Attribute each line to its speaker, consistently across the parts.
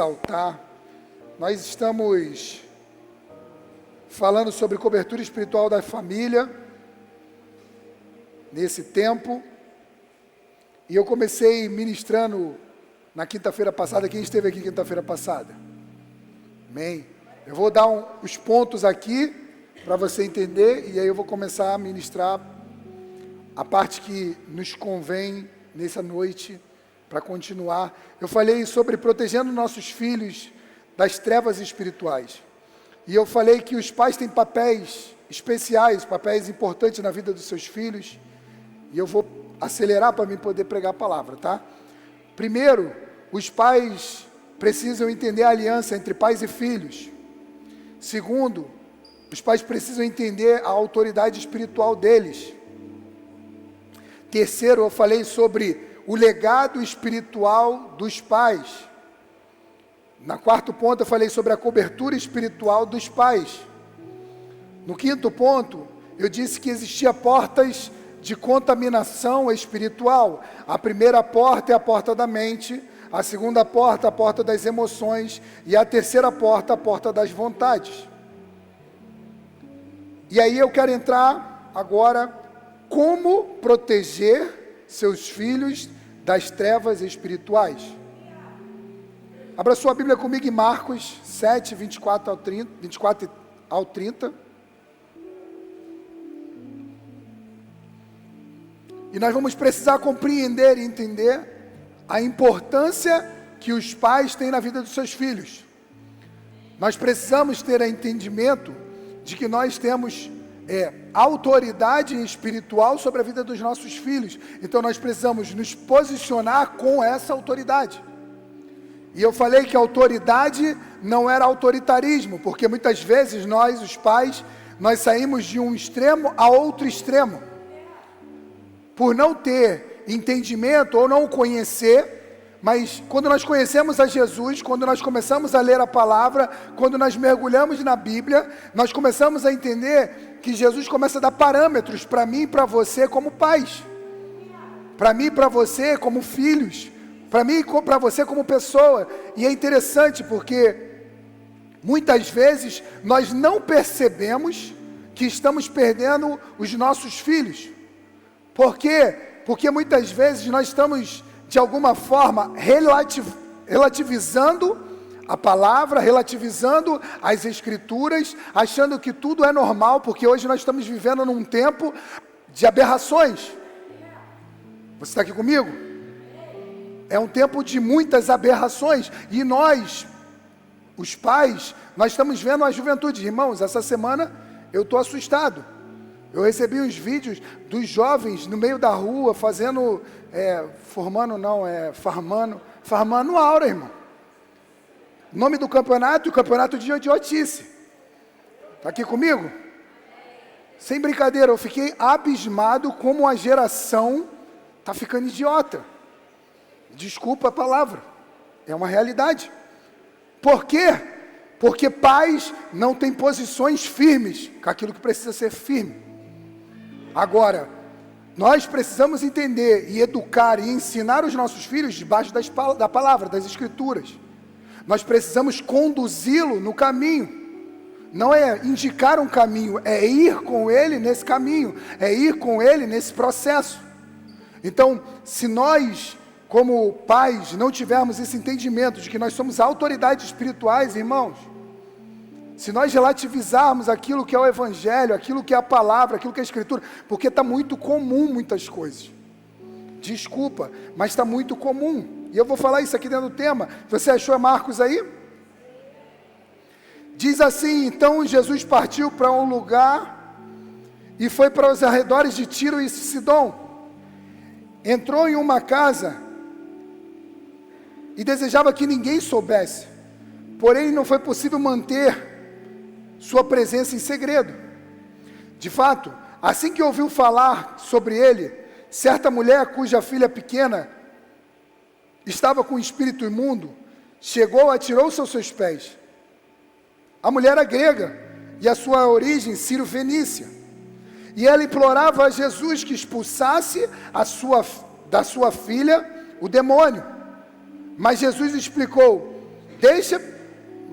Speaker 1: Altar, nós estamos falando sobre cobertura espiritual da família nesse tempo, e eu comecei ministrando na quinta-feira passada. Quem esteve aqui quinta-feira passada? Amém? Eu vou dar os pontos aqui para você entender, e aí eu vou começar a ministrar a parte que nos convém nessa noite para continuar. Eu falei sobre protegendo nossos filhos das trevas espirituais. E eu falei que os pais têm papéis especiais, papéis importantes na vida dos seus filhos. E eu vou acelerar para mim poder pregar a palavra, tá? Primeiro, os pais precisam entender a aliança entre pais e filhos. Segundo, os pais precisam entender a autoridade espiritual deles. Terceiro, eu falei sobre o legado espiritual dos pais. Na quarto ponto, eu falei sobre a cobertura espiritual dos pais. No quinto ponto, eu disse que existia portas de contaminação espiritual. A primeira porta é a porta da mente, a segunda porta, a porta das emoções, e a terceira porta, a porta das vontades. E aí eu quero entrar agora, como proteger seus filhos das trevas espirituais. Abra sua Bíblia comigo em Marcos 7, 24 ao 30. E nós vamos precisar compreender e entender a importância que os pais têm na vida dos seus filhos. Nós precisamos ter entendimento de que nós temos autoridade espiritual sobre a vida dos nossos filhos. Então nós precisamos nos posicionar com essa autoridade. E eu falei que a autoridade não era autoritarismo, porque muitas vezes nós, os pais, nós saímos de um extremo a outro extremo, por não ter entendimento ou não conhecer. Mas quando nós conhecemos a Jesus, quando nós começamos a ler a palavra, quando nós mergulhamos na Bíblia, nós começamos a entender que Jesus começa a dar parâmetros para mim e para você como pais, para mim e para você como filhos, para mim e para você como pessoa. E é interessante porque muitas vezes nós não percebemos que estamos perdendo os nossos filhos. Por quê? Porque muitas vezes nós estamos, de alguma forma, relativizando a palavra, relativizando as escrituras, achando que tudo é normal, porque hoje nós estamos vivendo num tempo de aberrações. Você está aqui comigo? É um tempo de muitas aberrações, e nós, os pais, nós estamos vendo a juventude. Irmãos, essa semana eu estou assustado. Eu recebi uns vídeos dos jovens no meio da rua, fazendo, farmando aura, irmão. O nome do campeonato, o campeonato de idiotice. Está aqui comigo? Sem brincadeira, eu fiquei abismado como a geração está ficando idiota. Desculpa a palavra, é uma realidade. Por quê? Porque pais não têm posições firmes com aquilo que precisa ser firme. Agora, nós precisamos entender e educar e ensinar os nossos filhos debaixo da palavra, das escrituras. Nós precisamos conduzi-lo no caminho. Não é indicar um caminho, é ir com ele nesse caminho, é ir com ele nesse processo. Então, se nós, como pais, não tivermos esse entendimento de que nós somos autoridades espirituais, irmãos, se nós relativizarmos aquilo que é o Evangelho, aquilo que é a palavra, aquilo que é a Escritura, porque está muito comum muitas coisas. Desculpa, mas está muito comum. E eu vou falar isso aqui dentro do tema. Você achou Marcos aí? Diz assim: então Jesus partiu para um lugar e foi para os arredores de Tiro e Sidom. Entrou em uma casa e desejava que ninguém soubesse. Porém, não foi possível manter sua presença em segredo. De fato, assim que ouviu falar sobre ele, certa mulher cuja filha pequena estava com um espírito imundo, chegou e atirou-se aos seus pés. A mulher era grega e a sua origem sírio-fenícia. E ela implorava a Jesus que expulsasse da sua filha o demônio. Mas Jesus explicou: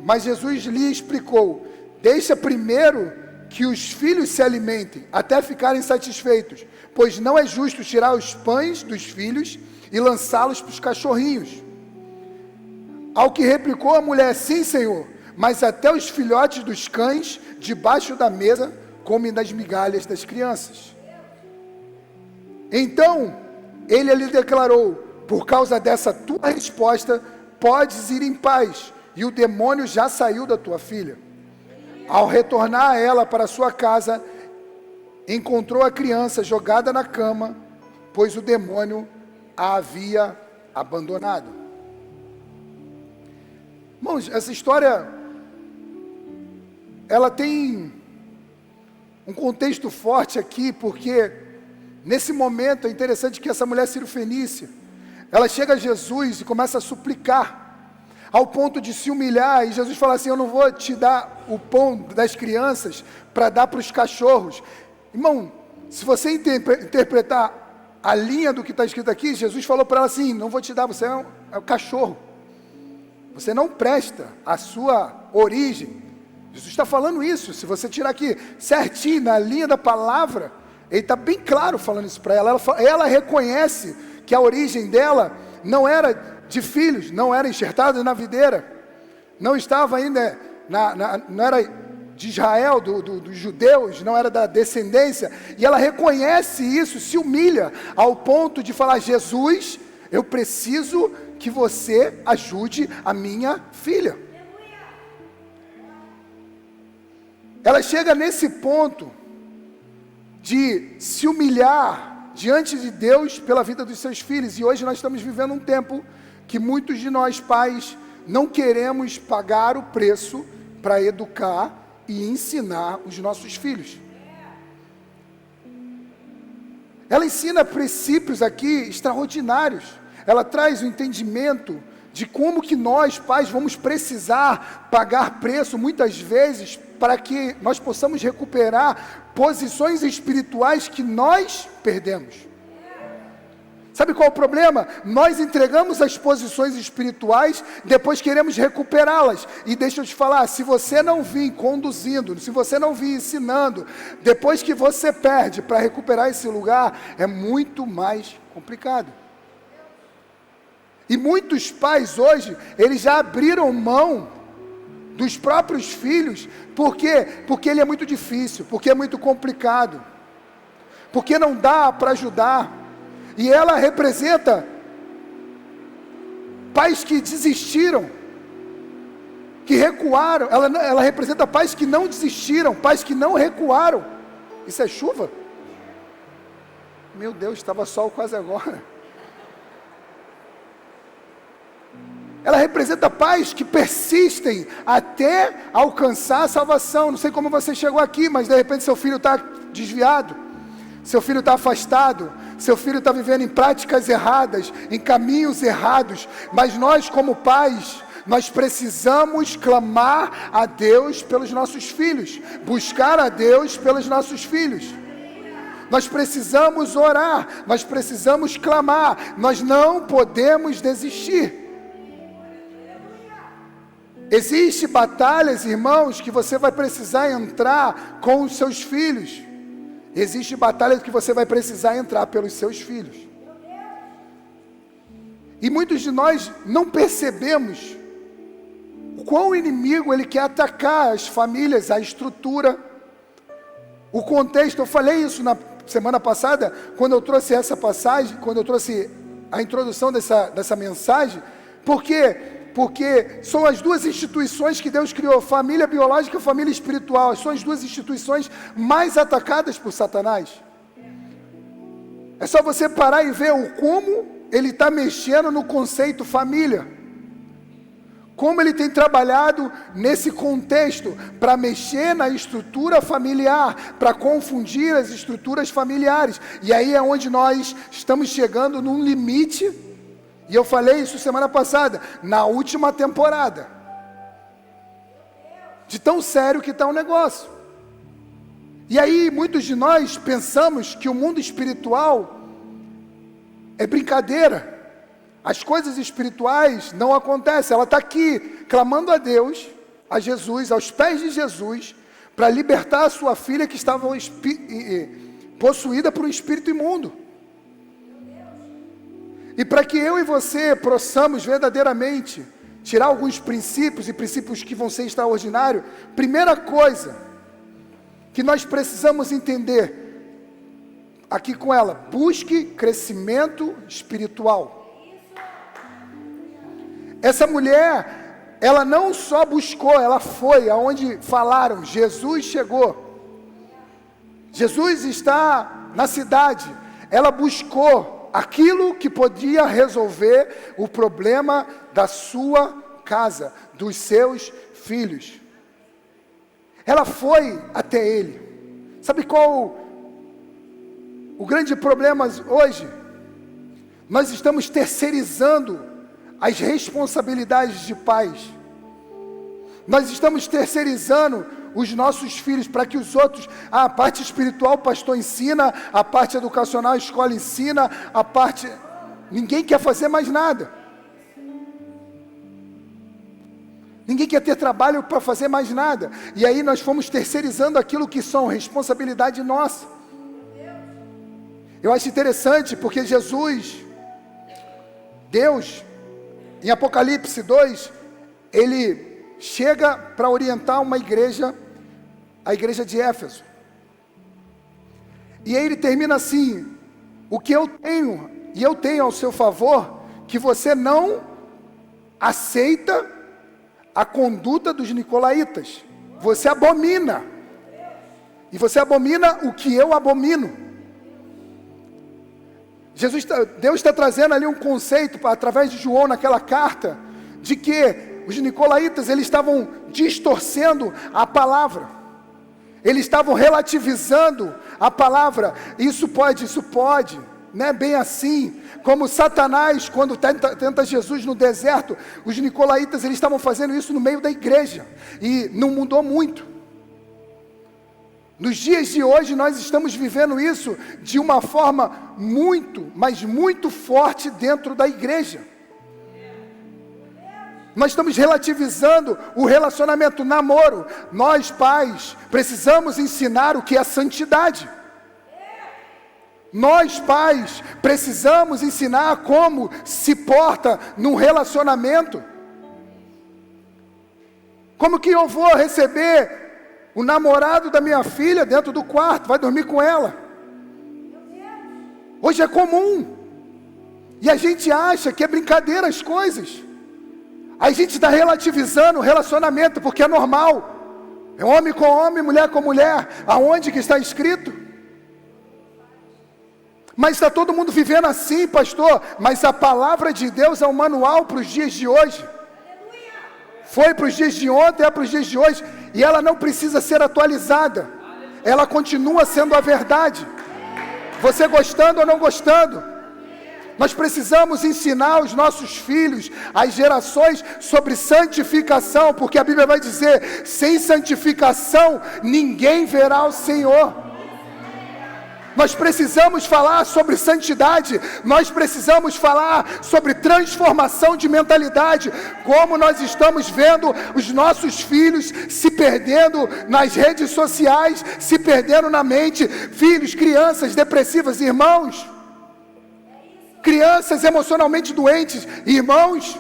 Speaker 1: Mas Jesus lhe explicou: deixa primeiro que os filhos se alimentem, até ficarem satisfeitos, pois não é justo tirar os pães dos filhos e lançá-los para os cachorrinhos. Ao que replicou a mulher: sim, Senhor, mas até os filhotes dos cães debaixo da mesa comem das migalhas das crianças. Então ele lhe declarou: por causa dessa tua resposta, podes ir em paz, e o demônio já saiu da tua filha. Ao retornar ela para sua casa, encontrou a criança jogada na cama, pois o demônio a havia abandonado. Irmãos, essa história, ela tem um contexto forte aqui, porque nesse momento é interessante que essa mulher cirofenícia, ela chega a Jesus e começa a suplicar, ao ponto de se humilhar, e Jesus fala assim: eu não vou te dar o pão das crianças para dar para os cachorros. Irmão, se você interpretar a linha do que está escrito aqui, Jesus falou para ela assim: não vou te dar, você é um cachorro, você não presta, a sua origem. Jesus está falando isso. Se você tirar aqui certinho, na linha da palavra, ele está bem claro falando isso para ela. Ela reconhece que a origem dela não era de filhos, não era enxertada na videira, não estava ainda, não era de Israel, dos judeus, não era da descendência, e ela reconhece isso, se humilha, ao ponto de falar: Jesus, eu preciso que você ajude a minha filha. Ela chega nesse ponto de se humilhar diante de Deus pela vida dos seus filhos, e hoje nós estamos vivendo um tempo que muitos de nós pais não queremos pagar o preço para educar e ensinar os nossos filhos. Ela ensina princípios aqui extraordinários. Ela traz o entendimento de como que nós pais vamos precisar pagar preço muitas vezes para que nós possamos recuperar posições espirituais que nós perdemos. Sabe qual é o problema? Nós entregamos as posições espirituais, depois queremos recuperá-las. E deixa eu te falar, se você não vir conduzindo, se você não vir ensinando, depois que você perde para recuperar esse lugar, é muito mais complicado. E muitos pais hoje, eles já abriram mão dos próprios filhos. Por quê? Porque ele é muito difícil, porque é muito complicado, porque não dá para ajudar. E ela representa pais que desistiram, que recuaram. Ela representa pais que não desistiram, pais que não recuaram. Isso é chuva? Meu Deus, estava sol quase agora. Ela representa pais que persistem até alcançar a salvação. Não sei como você chegou aqui, mas de repente seu filho está desviado, seu filho está afastado, seu filho está vivendo em práticas erradas, em caminhos errados. Mas nós, como pais, nós precisamos clamar a Deus pelos nossos filhos, buscar a Deus pelos nossos filhos. Nós precisamos orar, nós precisamos clamar, nós não podemos desistir. Existem batalhas, irmãos, que você vai precisar entrar com os seus filhos. Existe batalha que você vai precisar entrar pelos seus filhos. E muitos de nós não percebemos o quão o inimigo ele quer atacar as famílias, a estrutura, o contexto. Eu falei isso na semana passada, quando eu trouxe essa passagem, quando eu trouxe a introdução dessa mensagem. Por quê? Porque são as duas instituições que Deus criou, família biológica e família espiritual. São as duas instituições mais atacadas por Satanás. É só você parar e ver o como ele está mexendo no conceito família. Como ele tem trabalhado nesse contexto para mexer na estrutura familiar, para confundir as estruturas familiares. E aí é onde nós estamos chegando num limite. E eu falei isso semana passada, na última temporada. De tão sério que está o negócio. E aí muitos de nós pensamos que o mundo espiritual é brincadeira. as coisas espirituais não acontecem. Ela está aqui, clamando a Deus, a Jesus, aos pés de Jesus, para libertar a sua filha que estava possuída por um espírito imundo. E para que eu e você possamos verdadeiramente tirar alguns princípios, e princípios que vão ser extraordinários, primeira coisa que nós precisamos entender aqui com ela: busque crescimento espiritual. Essa mulher, ela não só buscou, ela foi aonde falaram, Jesus chegou. Jesus está na cidade. Ela buscou aquilo que podia resolver o problema da sua casa, dos seus filhos. Ela foi até ele. Sabe qual o grande problema hoje? Nós estamos terceirizando as responsabilidades de pais. Nós estamos terceirizando os nossos filhos para que os outros, a parte espiritual o pastor ensina, a parte educacional a escola ensina, a parte... Ninguém quer fazer mais nada. Ninguém quer ter trabalho para fazer mais nada. E aí nós fomos terceirizando aquilo que são responsabilidade nossa. Eu acho interessante porque Deus, em Apocalipse 2, ele chega para orientar uma igreja, a igreja de Éfeso. E aí ele termina assim: o que eu tenho, e eu tenho ao seu favor, que você não aceita a conduta dos nicolaítas. Você abomina. E você abomina o que eu abomino. Deus está trazendo ali um conceito, através de João naquela carta, de que os nicolaítas, eles estavam distorcendo a palavra. Eles estavam relativizando a palavra. Isso pode. Não é bem assim. Como Satanás, quando tenta Jesus no deserto, os nicolaítas, eles estavam fazendo isso no meio da igreja. E não mudou muito. Nos dias de hoje, nós estamos vivendo isso de uma forma muito, mas muito forte dentro da igreja. Nós estamos relativizando o relacionamento, o namoro. Nós, pais, precisamos ensinar o que é santidade. Nós, pais, precisamos ensinar como se porta num relacionamento. Como que eu vou receber o namorado da minha filha dentro do quarto? Vai dormir com ela? Hoje é comum. E a gente acha que é brincadeira as coisas. A gente está relativizando o relacionamento, porque é normal. É homem com homem, mulher com mulher. Aonde que está escrito? Mas está todo mundo vivendo assim, pastor. Mas a palavra de Deus é um manual para os dias de hoje. Foi para os dias de ontem, é para os dias de hoje. E ela não precisa ser atualizada. Ela continua sendo a verdade. Você gostando ou não gostando. Nós precisamos ensinar os nossos filhos, as gerações, sobre santificação. Porque a Bíblia vai dizer: sem santificação ninguém verá o Senhor. Nós precisamos falar sobre santidade, nós precisamos falar sobre transformação de mentalidade, como nós estamos vendo os nossos filhos se perdendo nas redes sociais, se perdendo na mente, filhos, crianças depressivas, irmãos, crianças emocionalmente doentes, irmãos,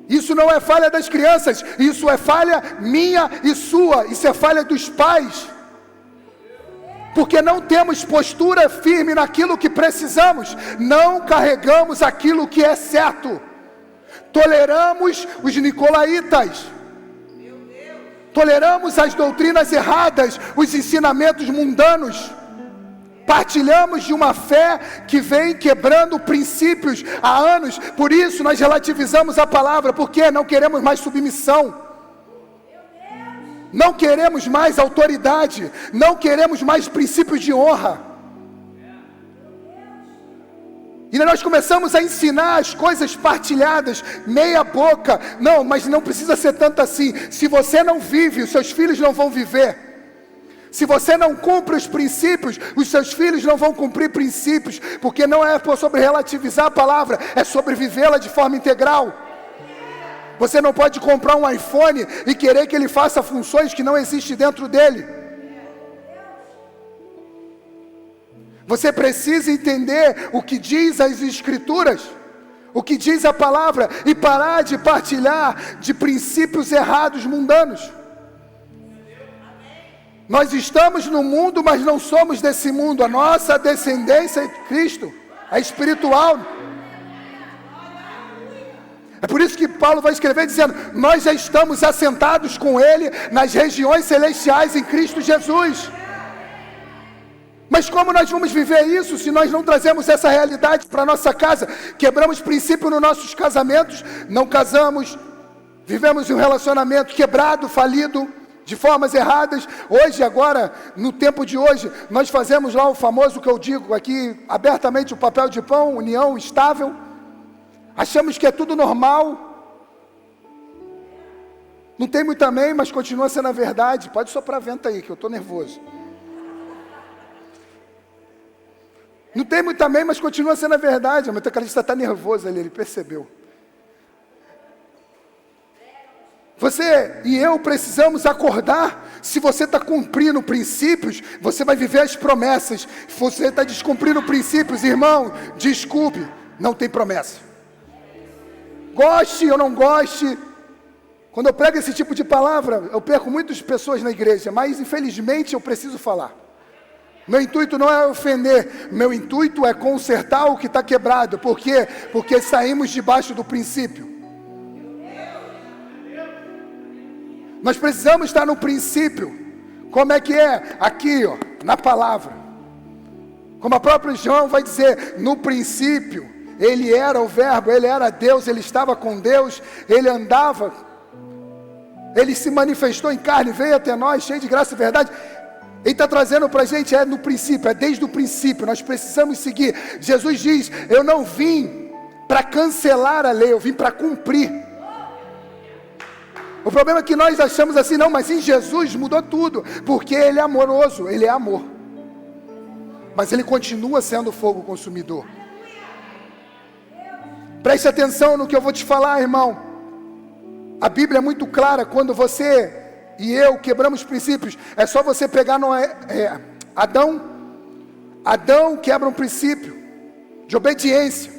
Speaker 1: isso não é falha das crianças, isso é falha minha e sua, isso é falha dos pais. Porque não temos postura firme naquilo que precisamos, não carregamos aquilo que é certo, toleramos os nicolaítas, toleramos as doutrinas erradas, os ensinamentos mundanos, partilhamos de uma fé que vem quebrando princípios há anos. Por isso nós relativizamos a palavra, porque não queremos mais submissão. Não queremos mais autoridade, não queremos mais princípios de honra. E nós começamos a ensinar as coisas partilhadas, meia boca. Não, mas não precisa ser tanto assim. Se você não vive, os seus filhos não vão viver. Se você não cumpre os princípios, os seus filhos não vão cumprir princípios, porque não é sobre relativizar a palavra, é sobre vivê-la de forma integral. Você não pode comprar um iPhone e querer que ele faça funções que não existem dentro dele. Você precisa entender o que diz as Escrituras, o que diz a palavra, e parar de partilhar de princípios errados mundanos. Nós estamos no mundo, mas não somos desse mundo. A nossa descendência é Cristo, é espiritual. É por isso que Paulo vai escrever dizendo: nós já estamos assentados com Ele nas regiões celestiais em Cristo Jesus. Mas como nós vamos viver isso se nós não trazemos essa realidade para a nossa casa? Quebramos princípio nos nossos casamentos, não casamos, vivemos um relacionamento quebrado, falido, de formas erradas. Hoje, agora, no tempo de hoje, nós fazemos lá o famoso que eu digo aqui abertamente, o papel de pão, união estável. Achamos que é tudo normal. Não tem muito amém, mas continua sendo a verdade. Pode soprar vento aí, que eu estou nervoso. Não tem muito amém, mas continua sendo a verdade. O metricalista está nervoso ali, ele percebeu. Você e eu precisamos acordar. Se você está cumprindo princípios, você vai viver as promessas. Se você está descumprindo princípios, irmão, desculpe, não tem promessa. Goste ou não goste, quando eu prego esse tipo de palavra, eu perco muitas pessoas na igreja, mas infelizmente eu preciso falar. Meu intuito não é ofender, meu intuito é consertar o que está quebrado. Por quê? Porque saímos debaixo do princípio. Nós precisamos estar no princípio. Como é que é? Aqui, ó, na palavra. Como a própria João vai dizer, no princípio, ele era o verbo, ele era Deus, ele estava com Deus, ele andava, ele se manifestou em carne, veio até nós, cheio de graça e verdade. Ele está trazendo para a gente, é no princípio, é desde o princípio, nós precisamos seguir. Jesus diz, eu não vim para cancelar a lei, eu vim para cumprir. O problema é que nós achamos assim, não, mas em Jesus mudou tudo, porque Ele é amoroso, Ele é amor. Mas Ele continua sendo fogo consumidor. Preste atenção no que eu vou te falar, irmão. A Bíblia é muito clara, quando você e eu quebramos princípios, é só você pegar Adão. Adão quebra um princípio de obediência.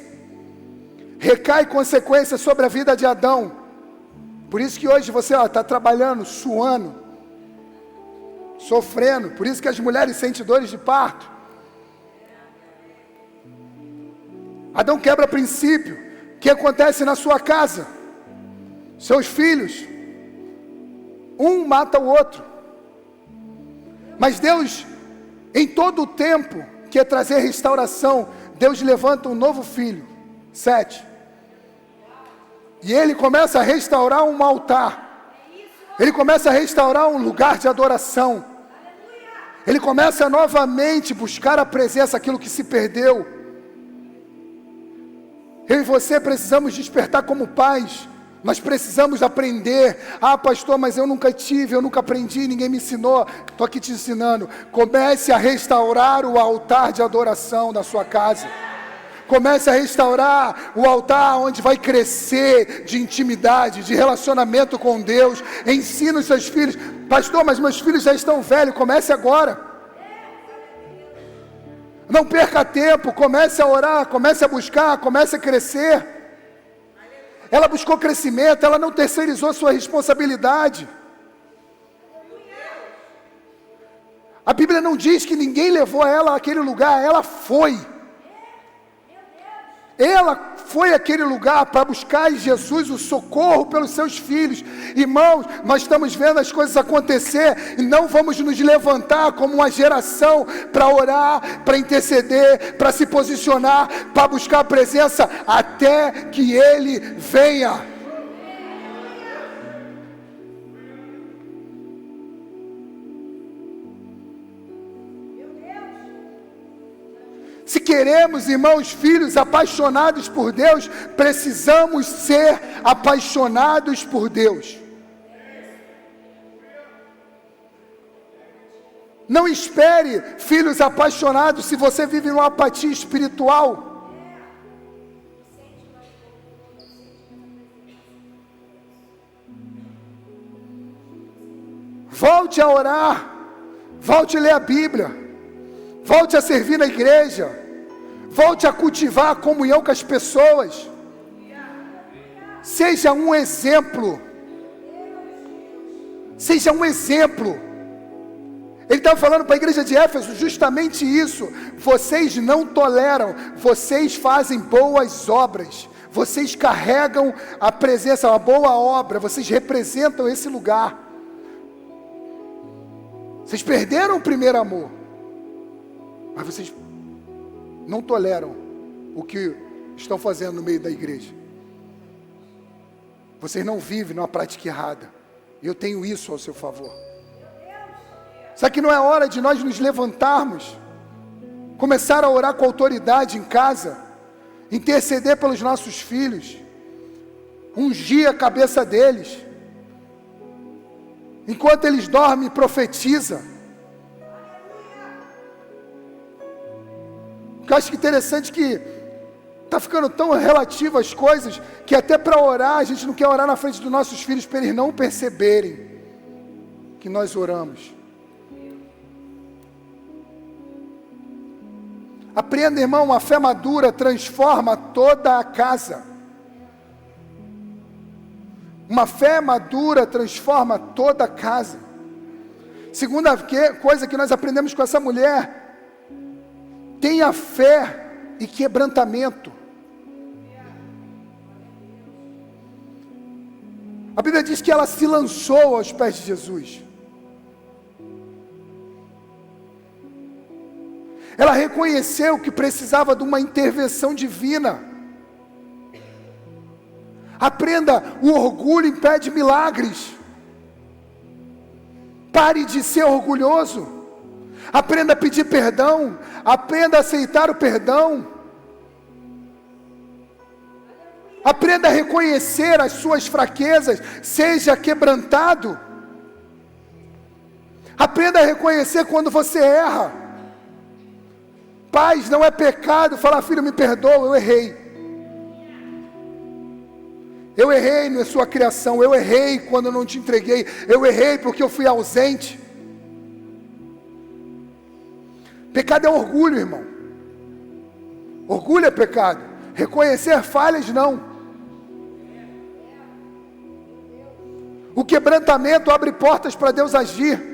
Speaker 1: Recai consequências sobre a vida de Adão. Por isso que hoje você está trabalhando, suando, sofrendo. Por isso que as mulheres sentem dores de parto. Adão quebra princípio. O que acontece na sua casa? Seus filhos, um mata o outro. Mas Deus, em todo o tempo, quer trazer restauração. Deus levanta um novo filho, Sete. E ele começa a restaurar um altar. Ele começa a restaurar um lugar de adoração. Ele começa a novamente buscar a presença, aquilo que se perdeu. Eu e você precisamos despertar como pais. Nós precisamos aprender. Ah, pastor, mas eu nunca tive, eu nunca aprendi, ninguém me ensinou. Estou aqui te ensinando. Comece a restaurar o altar de adoração da sua casa. Comece a restaurar o altar onde vai crescer de intimidade, de relacionamento com Deus. Ensina os seus filhos. Pastor, mas meus filhos já estão velhos. Comece agora. Não perca tempo. Comece a orar, comece a buscar, comece a crescer. Ela buscou crescimento, ela não terceirizou sua responsabilidade. A Bíblia não diz que ninguém levou ela àquele lugar, ela foi. Ela foi àquele lugar para buscar em Jesus o socorro pelos seus filhos. Irmãos, nós estamos vendo as coisas acontecer e não vamos nos levantar como uma geração para orar, para interceder, para se posicionar, para buscar a presença até que Ele venha. Se queremos, irmãos, filhos apaixonados por Deus, precisamos ser apaixonados por Deus. Não espere filhos apaixonados se você vive numa apatia espiritual. Volte a orar, volte a ler a Bíblia, volte a servir na igreja, volte a cultivar a comunhão com as pessoas. Seja um exemplo. Seja um exemplo. Ele estava falando para a igreja de Éfeso justamente isso. Vocês não toleram, vocês fazem boas obras, vocês carregam a presença, uma boa obra, vocês representam esse lugar. Vocês perderam o primeiro amor, mas vocês não toleram o que estão fazendo no meio da igreja. Vocês não vivem numa prática errada. Eu tenho isso ao seu favor. Será que não é hora de nós nos levantarmos, começar a orar com autoridade em casa, interceder pelos nossos filhos, ungir a cabeça deles, enquanto eles dormem, profetiza? Eu acho que interessante que está ficando tão relativo às coisas, que até para orar, a gente não quer orar na frente dos nossos filhos, para eles não perceberem que nós oramos. Aprenda, irmão, uma fé madura transforma toda a casa. Uma fé madura transforma toda a casa. Segunda coisa que nós aprendemos com essa mulher: tenha fé e quebrantamento. A Bíblia diz que ela se lançou aos pés de Jesus. Ela reconheceu que precisava de uma intervenção divina. Aprenda, o orgulho impede milagres. Pare de ser orgulhoso. Aprenda a pedir perdão. Aprenda a aceitar o perdão. Aprenda a reconhecer as suas fraquezas. Seja quebrantado. Aprenda a reconhecer quando você erra. Pais, não é pecado falar: filho, me perdoa, eu errei. Eu errei na sua criação, eu errei quando eu não te entreguei, eu errei porque eu fui ausente. Pecado é orgulho, irmão. Orgulho é pecado. Reconhecer falhas, não. O quebrantamento abre portas para Deus agir.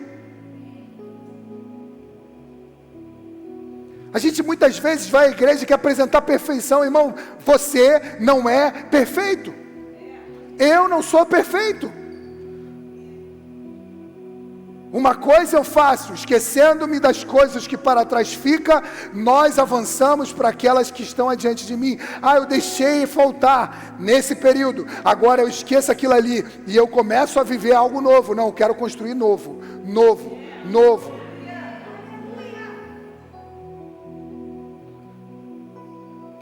Speaker 1: A gente muitas vezes vai à igreja e quer apresentar perfeição. Irmão, você não é perfeito. Eu não sou perfeito. Uma coisa eu faço, esquecendo-me das coisas que para trás fica, nós avançamos para aquelas que estão adiante de mim. Eu deixei faltar nesse período, agora eu esqueço aquilo ali, e eu começo a viver algo novo. Não, eu quero construir novo.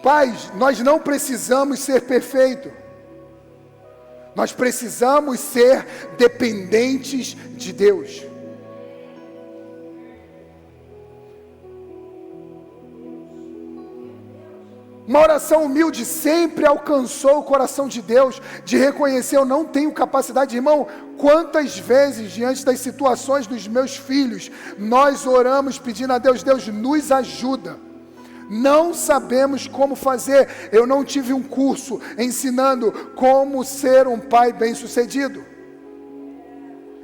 Speaker 1: Pais, nós não precisamos ser perfeitos. Nós precisamos ser dependentes de Deus. Uma oração humilde sempre alcançou o coração de Deus, de reconhecer: eu não tenho capacidade. Irmão, quantas vezes diante das situações dos meus filhos, nós oramos pedindo a Deus: Deus, nos ajuda. Não sabemos como fazer. Eu não tive um curso ensinando como ser um pai bem-sucedido.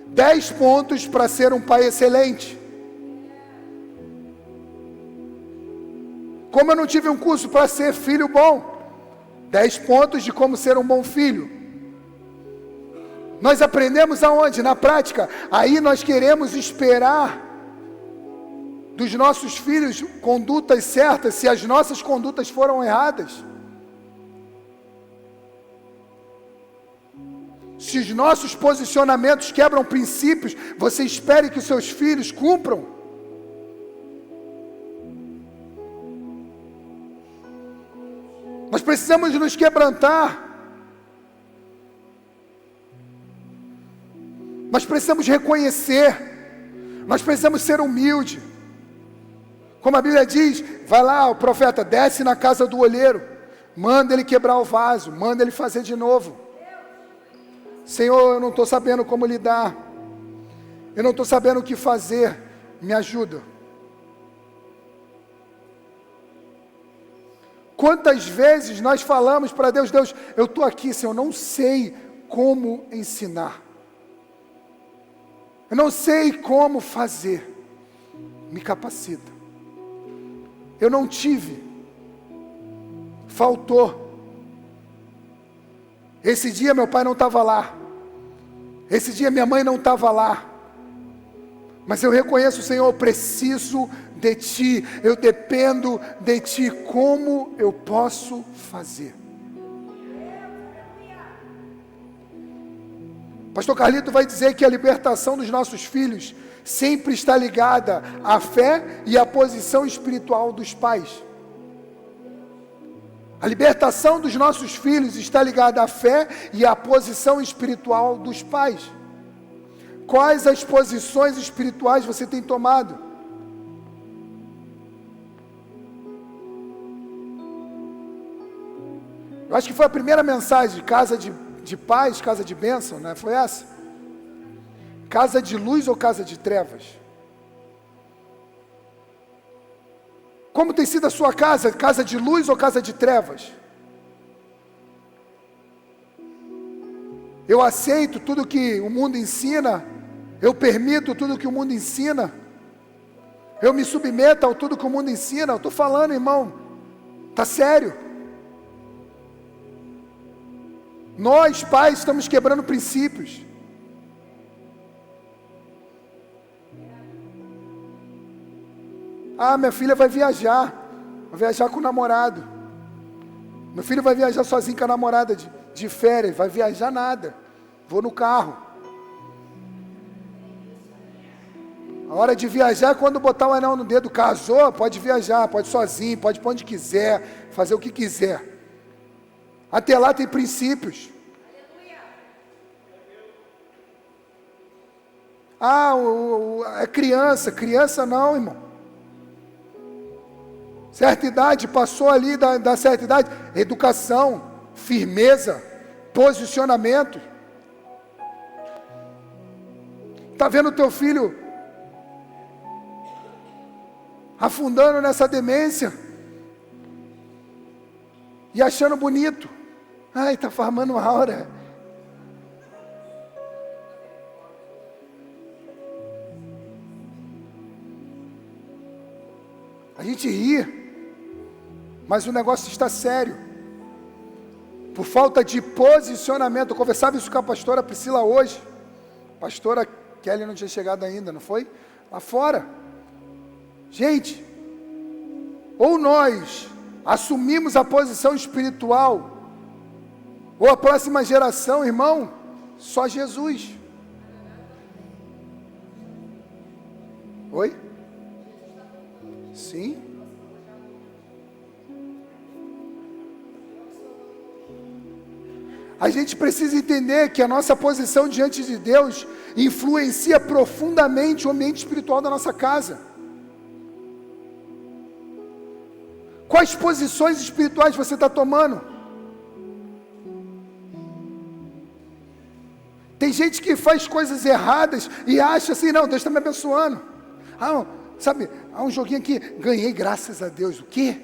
Speaker 1: 10 pontos para ser um pai excelente. Como eu não tive um curso para ser filho bom, 10 pontos de como ser um bom filho. Nós aprendemos aonde? Na prática. Aí nós queremos esperar dos nossos filhos condutas certas, se as nossas condutas foram erradas. Se os nossos posicionamentos quebram princípios, você espere que os seus filhos cumpram. Nós precisamos nos quebrantar. Nós precisamos reconhecer. Nós precisamos ser humildes. Como a Bíblia diz, vai lá, o profeta desce na casa do olheiro, manda ele quebrar o vaso, manda ele fazer de novo. Senhor, eu não estou sabendo como lidar, eu não estou sabendo o que fazer, me ajuda. Quantas vezes nós falamos para Deus, Deus, eu estou aqui, Senhor, eu não sei como ensinar, eu não sei como fazer, me capacita. Eu não tive, faltou. Esse dia meu pai não estava lá, esse dia minha mãe não estava lá, mas eu reconheço, Senhor, eu preciso de Ti, eu dependo de Ti, como eu posso fazer? Pastor Carlito vai dizer que a libertação dos nossos filhos sempre está ligada à fé e à posição espiritual dos pais. A libertação dos nossos filhos está ligada à fé e à posição espiritual dos pais. Quais as posições espirituais você tem tomado? Eu acho que foi a primeira mensagem, casa de paz, casa de bênção, né? Foi essa? Casa de luz ou casa de trevas? Como tem sido a sua casa? Casa de luz ou casa de trevas? Eu aceito tudo que o mundo ensina, eu permito tudo que o mundo ensina, eu me submeto a tudo que o mundo ensina. Eu estou falando, irmão, está sério. Nós, pais, estamos quebrando princípios. Ah, minha filha vai viajar com o namorado. Meu filho vai viajar sozinho com a namorada de férias, vai viajar nada. Vou no carro. A hora de viajar é quando botar o anel no dedo. Casou, pode viajar, pode sozinho, pode ir para onde quiser, fazer o que quiser. Até lá tem princípios. Ah, é criança não, irmão. Certa idade, passou ali da certa idade, educação, firmeza, posicionamento. Está vendo o teu filho afundando nessa demência e achando bonito? Ai, está farmando aura. A gente ri, mas o negócio está sério. Por falta de posicionamento. Eu conversava isso com a pastora Priscila hoje. A pastora Kelly não tinha chegado ainda, não foi? Lá fora. Gente, ou nós assumimos a posição espiritual, ou a próxima geração, irmão, só Jesus. Oi? Sim. A gente precisa entender que a nossa posição diante de Deus influencia profundamente o ambiente espiritual da nossa casa. Quais posições espirituais você está tomando? Tem gente que faz coisas erradas e acha assim, não, Deus está me abençoando. Ah, sabe, há um joguinho aqui, ganhei graças a Deus. O quê?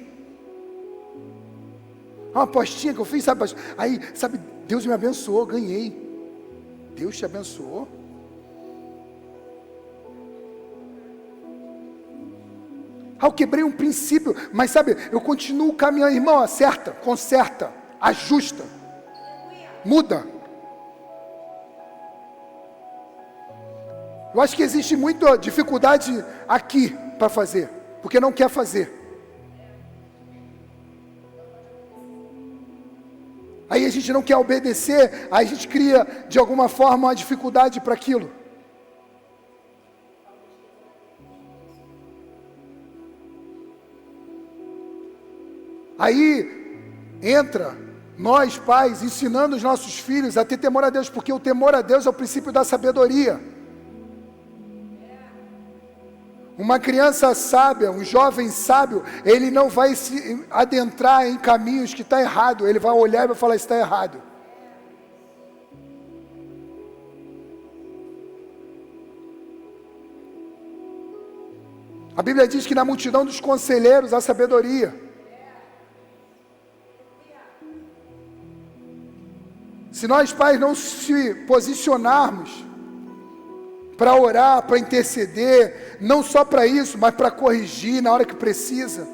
Speaker 1: Uma apostinha que eu fiz, sabe? Aí, sabe, Deus me abençoou, ganhei. Deus te abençoou? Ah, eu quebrei um princípio, mas sabe, eu continuo caminhando, irmão, acerta, conserta, ajusta, muda. Eu acho que existe muita dificuldade aqui para fazer, porque não quer fazer. Aí a gente não quer obedecer, aí a gente cria de alguma forma uma dificuldade para aquilo. Aí entra nós pais ensinando os nossos filhos a ter temor a Deus, porque o temor a Deus é o princípio da sabedoria. Uma criança sábia, um jovem sábio, ele não vai se adentrar em caminhos que está errado. Ele vai olhar e vai falar, está errado. A Bíblia diz que na multidão dos conselheiros há sabedoria. Se nós pais não se posicionarmos para orar, para interceder, não só para isso, mas para corrigir na hora que precisa,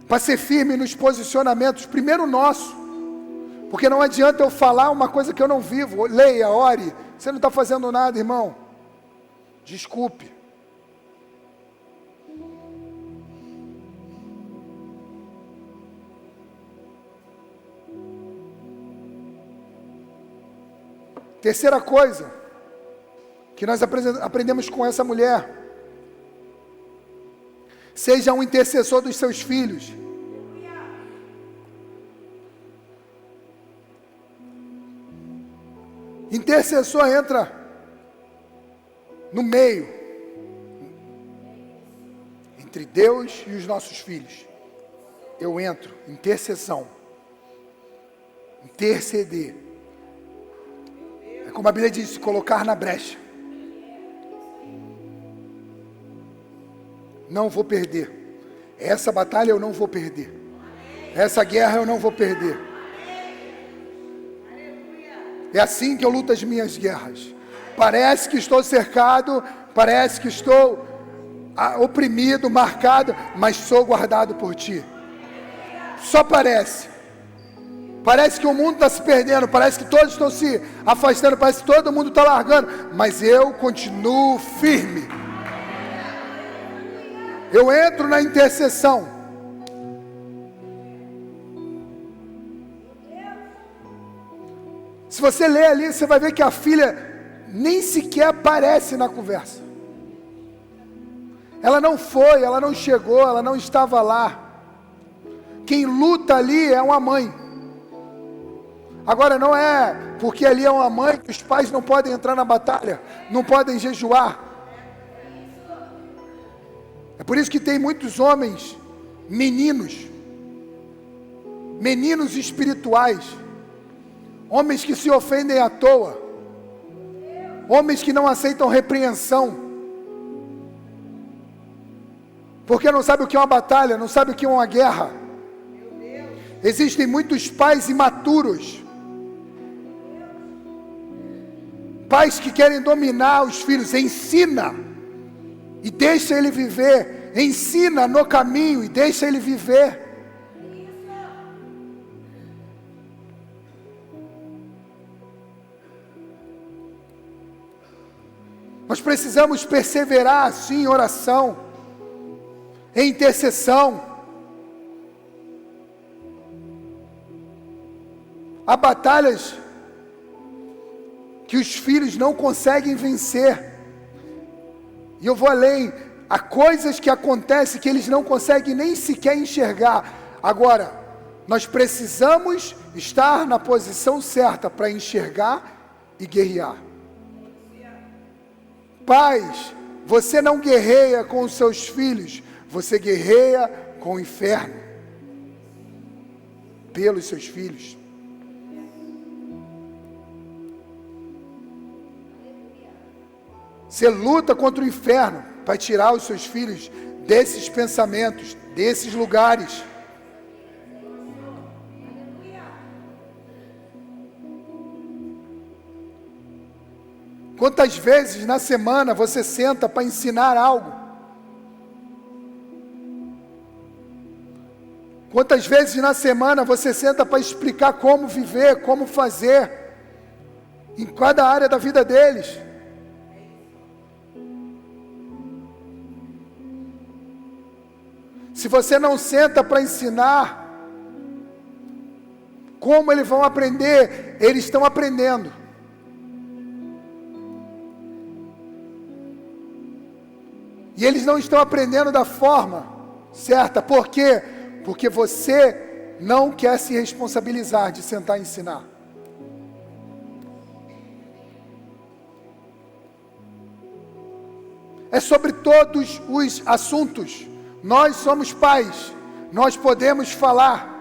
Speaker 1: para ser firme nos posicionamentos, primeiro nosso, porque não adianta eu falar uma coisa que eu não vivo. Leia, ore, você não está fazendo nada, irmão, desculpe. Terceira coisa que nós aprendemos com essa mulher: seja um intercessor dos seus filhos. Intercessor entra no meio entre Deus e os nossos filhos. Eu entro, intercessão, interceder. É como a Bíblia diz, se colocar na brecha. Não vou perder. Essa batalha eu não vou perder. Essa guerra eu não vou perder. É assim que eu luto as minhas guerras. Parece que estou cercado, parece que estou oprimido, marcado, mas sou guardado por Ti. Só parece. Parece que o mundo está se perdendo, parece que todos estão se afastando, parece que todo mundo está largando, mas eu continuo firme. Eu entro na intercessão. Se você ler ali, você vai ver que a filha nem sequer aparece na conversa. Ela não foi, ela não chegou, ela não estava lá. Quem luta ali é uma mãe. Agora não é porque ali é uma mãe que os pais não podem entrar na batalha, não podem jejuar. É por isso que tem muitos homens, meninos espirituais, homens que se ofendem à toa, homens que não aceitam repreensão, porque não sabem o que é uma batalha, não sabem o que é uma guerra. Existem muitos pais imaturos, pais que querem dominar os filhos. Ensina e deixa ele viver, ensina no caminho e deixa ele viver. Nós precisamos perseverar assim em oração, em intercessão. Há batalhas que os filhos não conseguem vencer. E eu vou além, há coisas que acontecem que eles não conseguem nem sequer enxergar. Agora, nós precisamos estar na posição certa para enxergar e guerrear. Pais, você não guerreia com os seus filhos, você guerreia com o inferno, pelos seus filhos. Você luta contra o inferno para tirar os seus filhos desses pensamentos, desses lugares. Quantas vezes na semana você senta para ensinar algo? Quantas vezes na semana você senta para explicar como viver, como fazer, em cada área da vida deles? Se você não senta para ensinar, como eles vão aprender? Eles estão aprendendo. E eles não estão aprendendo da forma certa. Por quê? Porque você não quer se responsabilizar de sentar e ensinar. é sobre todos os assuntos. Nós somos pais, nós podemos falar.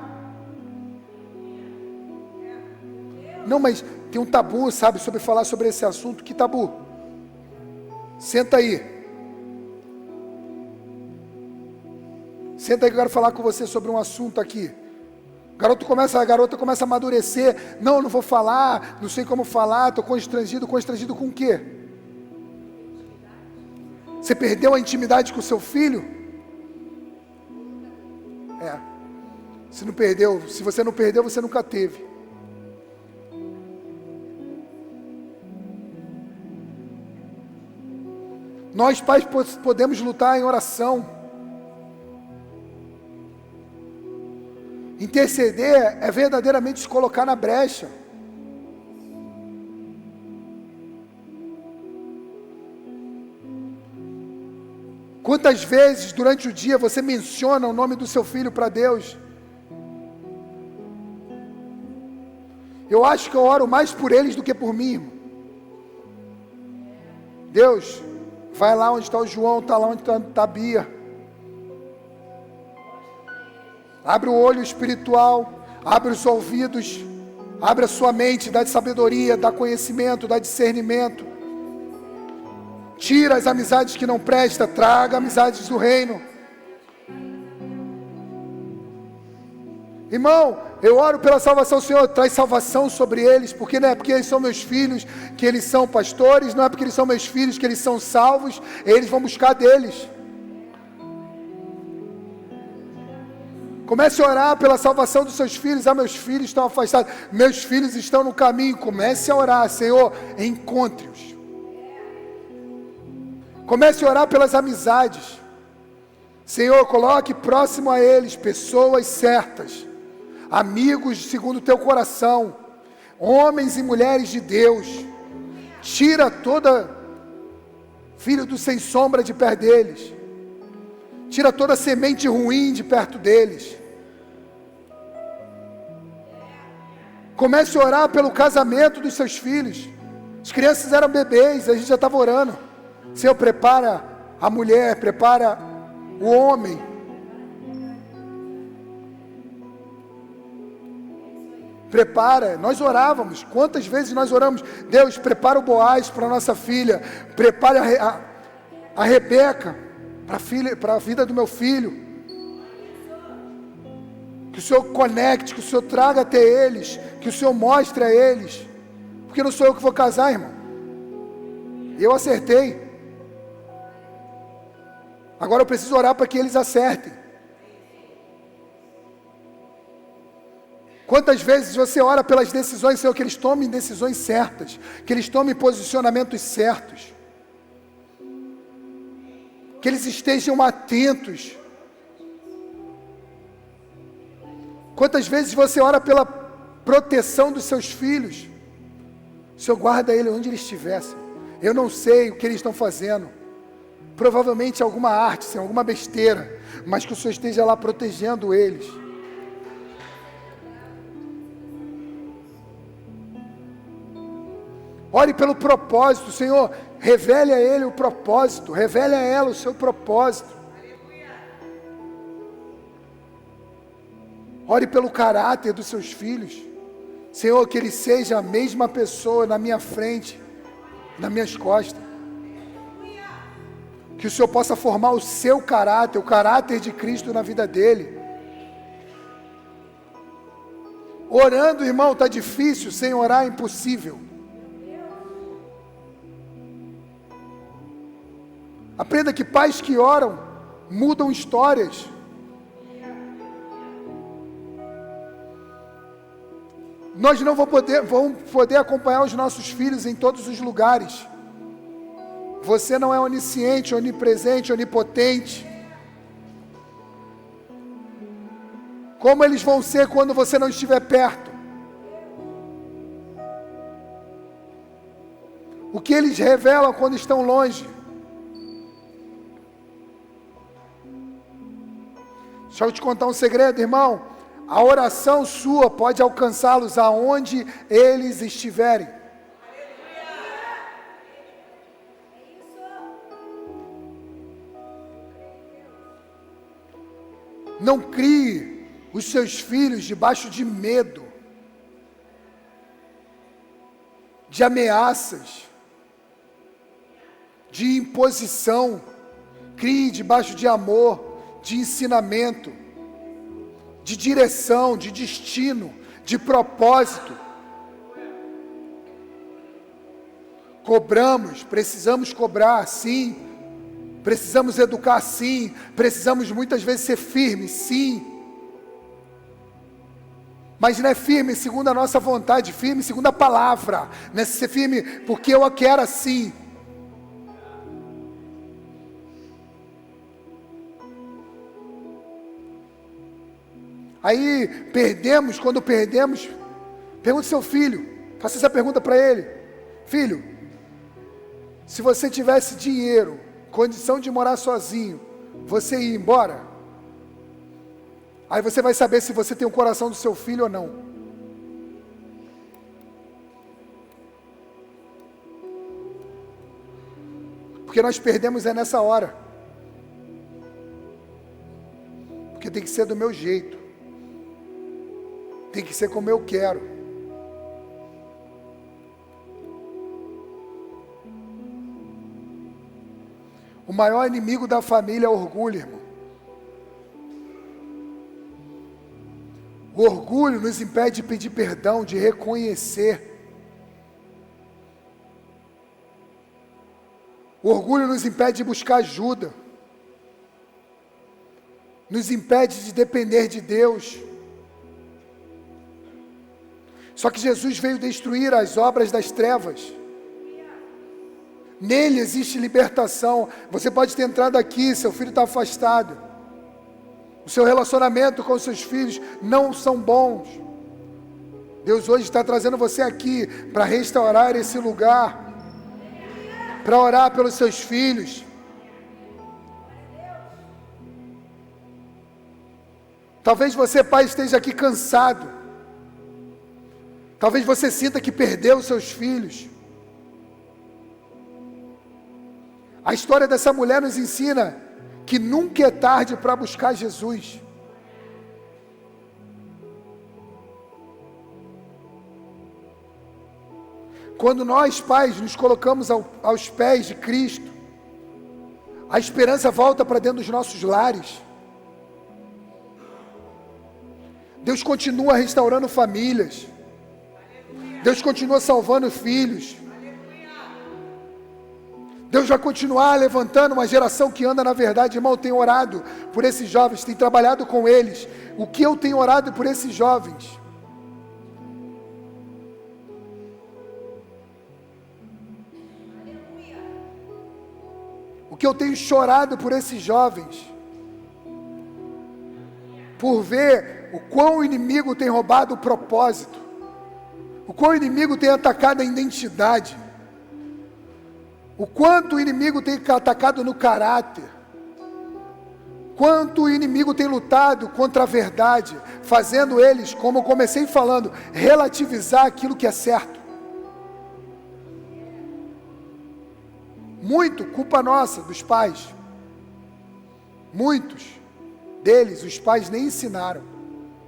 Speaker 1: Não, mas tem um tabu, sabe, sobre falar sobre esse assunto. Que tabu? Senta aí. Senta aí que eu quero falar com você sobre um assunto aqui. A garota começa a amadurecer. Não vou falar, não sei como falar, estou constrangido. Constrangido com o quê? Você perdeu a intimidade com o seu filho? Se você não perdeu, você nunca teve. Nós pais podemos lutar em oração. Interceder é verdadeiramente se colocar na brecha. Quantas vezes durante o dia você menciona o nome do seu filho para Deus? Eu acho que eu oro mais por eles do que por mim, irmão. Deus, vai lá onde está o João, está lá onde está a Bia. Abre o olho espiritual, abre os ouvidos, abre a sua mente, dá sabedoria, dá conhecimento, dá discernimento. Tira as amizades que não prestam, traga amizades do reino. Irmão, eu oro pela salvação, Senhor, traz salvação sobre eles, porque não é porque eles são meus filhos que eles são pastores, não é porque eles são meus filhos que eles são salvos, eles vão buscar deles. Comece a orar pela salvação dos seus filhos. Meus filhos estão afastados, meus filhos estão no caminho. Comece a orar, Senhor, encontre-os. Comece a orar pelas amizades. Senhor, coloque próximo a eles pessoas certas, amigos segundo o teu coração, homens e mulheres de Deus. Tira toda filho do sem sombra de perto deles. Tira toda semente ruim de perto deles. Comece a orar pelo casamento dos seus filhos. As crianças eram bebês, a gente já estava orando. Senhor, prepara a mulher, prepara o homem. Prepara, nós orávamos. Quantas vezes nós oramos? Deus, prepara o Boaz para a nossa filha. Prepare a Rebeca para a vida do meu filho. Que o Senhor conecte, que o Senhor traga até eles, que o Senhor mostre a eles. Porque não sou eu que vou casar, irmão. Eu acertei. Agora eu preciso orar para que eles acertem. Quantas vezes você ora pelas decisões, Senhor, que eles tomem decisões certas, que eles tomem posicionamentos certos, que eles estejam atentos. Quantas vezes você ora pela proteção dos seus filhos? O Senhor guarda ele onde ele estivesse. Eu não sei o que eles estão fazendo. Provavelmente alguma arte, Senhor, alguma besteira, mas que o Senhor esteja lá protegendo eles. Ore pelo propósito, Senhor, revele a ele o propósito, revele a ela o seu propósito. Ore pelo caráter dos seus filhos. Senhor, que ele seja a mesma pessoa na minha frente, nas minhas costas. Que o Senhor possa formar o seu caráter, o caráter de Cristo na vida dele. Orando, irmão, está difícil, sem orar é impossível. Aprenda que pais que oram mudam histórias. Nós não vamos poder acompanhar os nossos filhos em todos os lugares. Você não é onisciente, onipresente, onipotente. Como eles vão ser quando você não estiver perto? O que eles revelam quando estão longe? Deixa eu te contar um segredo, irmão. A oração sua pode alcançá-los aonde eles estiverem. Não crie os seus filhos debaixo de medo, de ameaças, de imposição. Crie debaixo de amor, de ensinamento, de direção, de destino, de propósito. Cobramos, precisamos cobrar, sim. Precisamos educar, sim. Precisamos muitas vezes ser firmes, sim. Mas não é firme segundo a nossa vontade, firme segundo a palavra. Não é ser firme porque eu a quero assim. Aí perdemos, quando perdemos, pergunte ao seu filho, faça essa pergunta para ele: filho, se você tivesse dinheiro, condição de morar sozinho, você ia embora? Aí você vai saber se você tem o coração do seu filho ou não. Porque nós perdemos nessa hora. Porque tem que ser do meu jeito. Tem que ser como eu quero. O maior inimigo da família é o orgulho, irmão. O orgulho nos impede de pedir perdão, de reconhecer. O orgulho nos impede de buscar ajuda. Nos impede de depender de Deus. Só que Jesus veio destruir as obras das trevas. Nele existe libertação. Você pode ter entrado aqui, seu filho está afastado. O seu relacionamento com os seus filhos não são bons. Deus hoje está trazendo você aqui para restaurar esse lugar, para orar pelos seus filhos. Talvez você, pai, esteja aqui cansado. Talvez você sinta que perdeu os seus filhos. A história dessa mulher nos ensina que nunca é tarde para buscar Jesus. Quando nós, pais, nos colocamos aos pés de Cristo, a esperança volta para dentro dos nossos lares. Deus continua restaurando famílias. Deus continua salvando filhos. Deus vai continuar levantando uma geração que anda na verdade. Irmão, eu tenho orado por esses jovens, tenho trabalhado com eles. O que eu tenho orado por esses jovens? O que eu tenho chorado por esses jovens? Por ver o quão o inimigo tem roubado o propósito. O quão o inimigo tem atacado a identidade. O quanto o inimigo tem atacado no caráter. Quanto o inimigo tem lutado contra a verdade, fazendo eles, como eu comecei falando, relativizar aquilo que é certo. Muito culpa nossa, dos pais. Muitos deles, os pais nem ensinaram,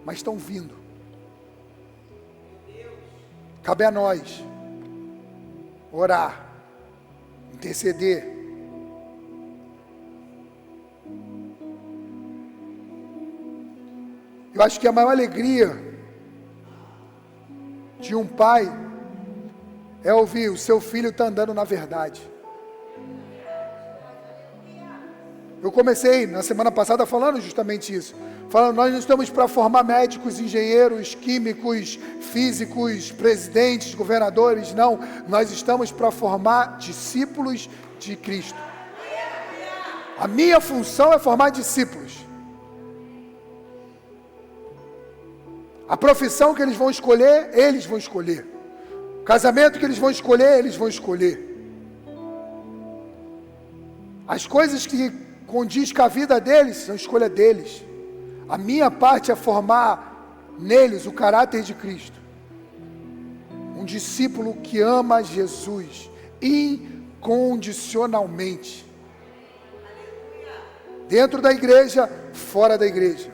Speaker 1: mas estão vindo. Cabe a nós orar, interceder. Eu acho que a maior alegria de um pai é ouvir: o seu filho está andando na verdade. Eu comecei na semana passada falando justamente isso. Falando, nós não estamos para formar médicos, engenheiros, químicos, físicos, presidentes, governadores, não. Nós estamos para formar discípulos de Cristo. A minha função é formar discípulos. A profissão que eles vão escolher, eles vão escolher. O casamento que eles vão escolher, eles vão escolher. As coisas que condiz com a vida deles, são escolha deles. A minha parte é formar neles o caráter de Cristo. Um discípulo que ama Jesus incondicionalmente. Dentro da igreja, fora da igreja.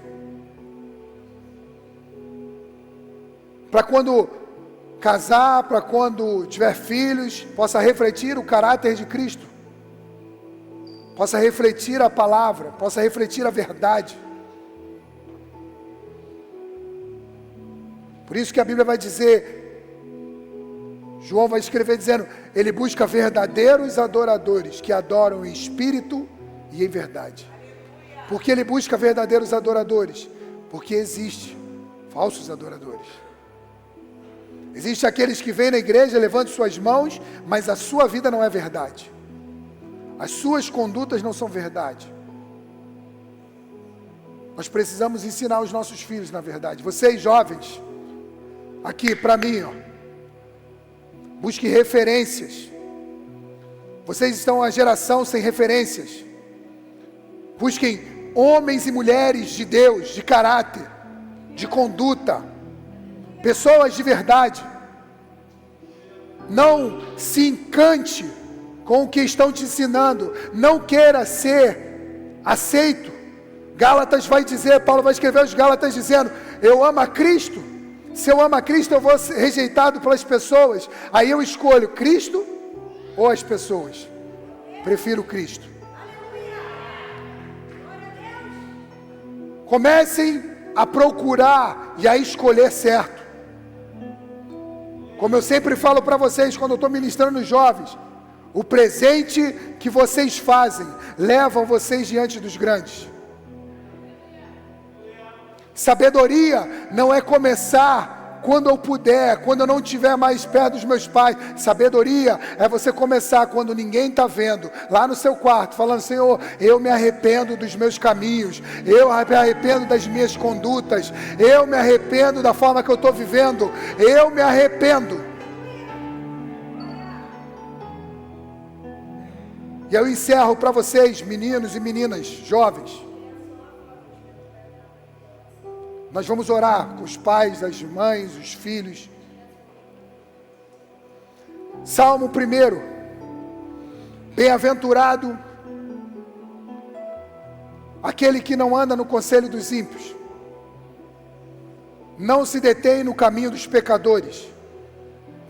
Speaker 1: para quando casar, para quando tiver filhos, possa refletir o caráter de Cristo, possa refletir a palavra, possa refletir a verdade. Por isso que a Bíblia vai dizer, João vai escrever dizendo, ele busca verdadeiros adoradores, que adoram em espírito e em verdade. Por que ele busca verdadeiros adoradores? Porque existe falsos adoradores. Existem aqueles que vêm na igreja, levantam suas mãos, mas a sua vida não é verdade. As suas condutas não são verdade. Nós precisamos ensinar os nossos filhos na verdade. Vocês jovens, aqui para mim, busque referências. Vocês estão uma geração sem referências. Busquem homens e mulheres de Deus, de caráter, de conduta, pessoas de verdade. Não se encante com o que estão te ensinando. Não queira ser aceito. Gálatas vai dizer, Paulo vai escrever aos Gálatas dizendo, eu amo a Cristo. Se eu amo a Cristo, eu vou ser rejeitado pelas pessoas. Aí eu escolho Cristo ou as pessoas. Prefiro Cristo. Comecem a procurar e a escolher certo. Como eu sempre falo para vocês quando eu estou ministrando nos jovens, o presente que vocês fazem levam vocês diante dos grandes. Sabedoria não é começar quando eu puder, quando eu não estiver mais perto dos meus pais. Sabedoria é você começar quando ninguém está vendo, lá no seu quarto, falando, Senhor, eu me arrependo dos meus caminhos, eu me arrependo das minhas condutas, eu me arrependo da forma que eu estou vivendo, eu me arrependo. E eu encerro para vocês, meninos e meninas, jovens. Nós vamos orar com os pais, as mães, os filhos. Salmo 1. Bem-aventurado aquele que não anda no conselho dos ímpios, não se detém no caminho dos pecadores,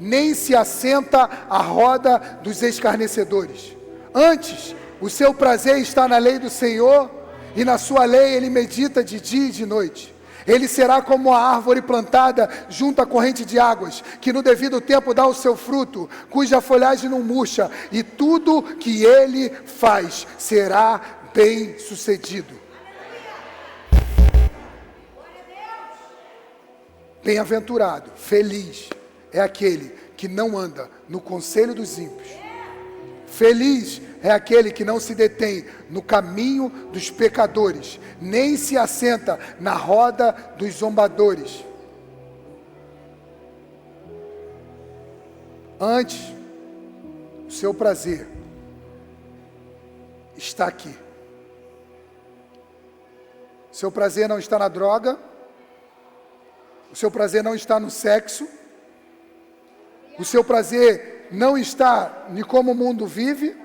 Speaker 1: nem se assenta à roda dos escarnecedores. Antes, o seu prazer está na lei do Senhor, e na sua lei ele medita de dia e de noite. Ele será como a árvore plantada junto à corrente de águas, que no devido tempo dá o seu fruto, cuja folhagem não murcha, e tudo que ele faz será bem sucedido. Bem-aventurado, feliz é aquele que não anda no conselho dos ímpios. Feliz é aquele que não se detém no caminho dos pecadores, nem se assenta na roda dos zombadores. Antes, o seu prazer está aqui. O seu prazer não está na droga, o seu prazer não está no sexo, o seu prazer não está em como o mundo vive,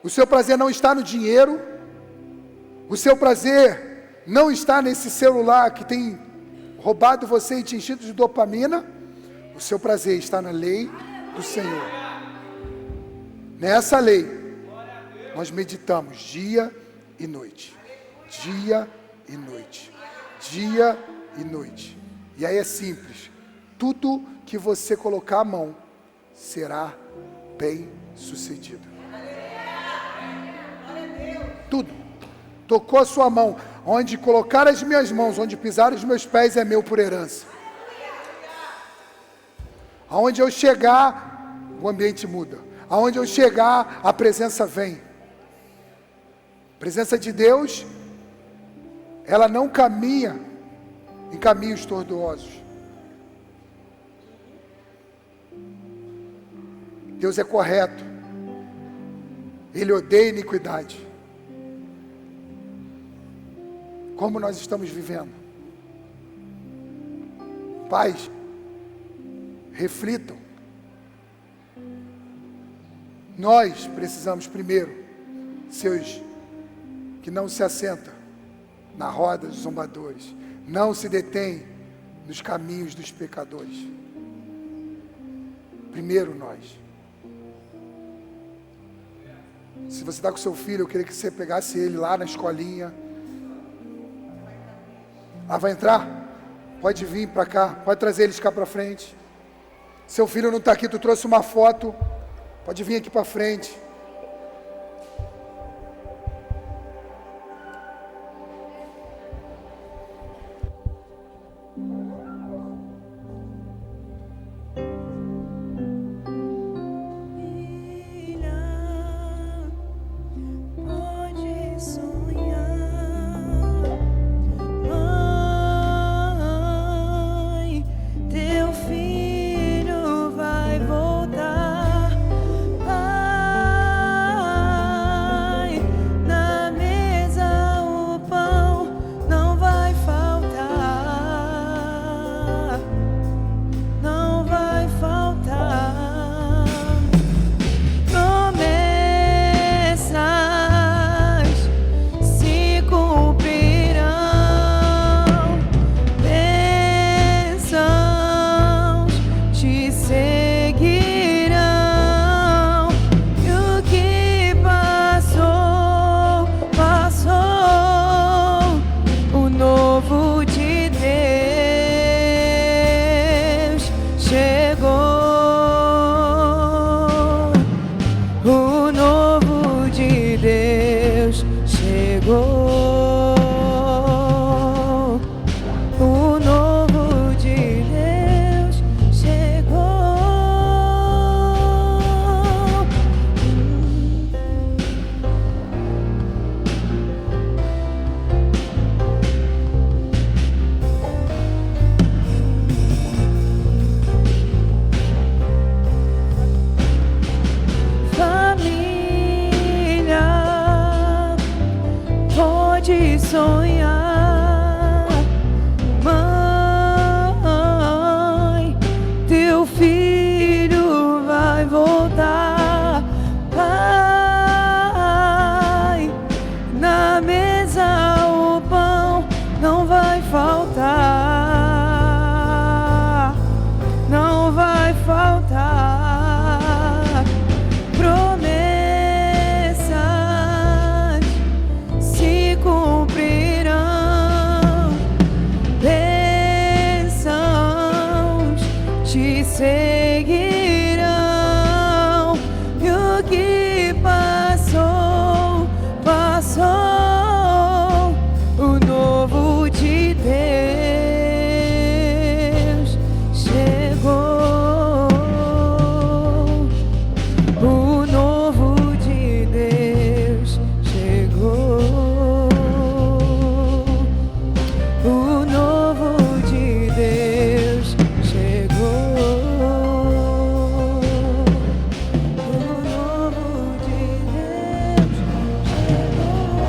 Speaker 1: o seu prazer não está no dinheiro, o seu prazer não está nesse celular que tem roubado você e te enchido de dopamina. O seu prazer está na lei do Senhor. Nessa lei, nós meditamos dia e noite, dia e noite, dia e noite. E aí é simples, tudo que você colocar a mão será bem sucedido. Tudo. Tocou a sua mão, onde colocar as minhas mãos, onde pisar os meus pés é meu por herança. Aonde eu chegar, o ambiente muda. Aonde eu chegar, a presença vem. A presença de Deus, ela não caminha em caminhos tortuosos. Deus é correto. Ele odeia iniquidade. Como nós estamos vivendo? Pais, reflitam. Nós precisamos primeiro seus que não se assenta na roda dos zombadores, não se detém nos caminhos dos pecadores. Primeiro nós. Se você está com seu filho, eu queria que você pegasse ele lá na escolinha. Ah, vai entrar? Pode vir para cá, pode trazer eles cá para frente. Seu filho não está aqui, tu trouxe uma foto, pode vir aqui para frente.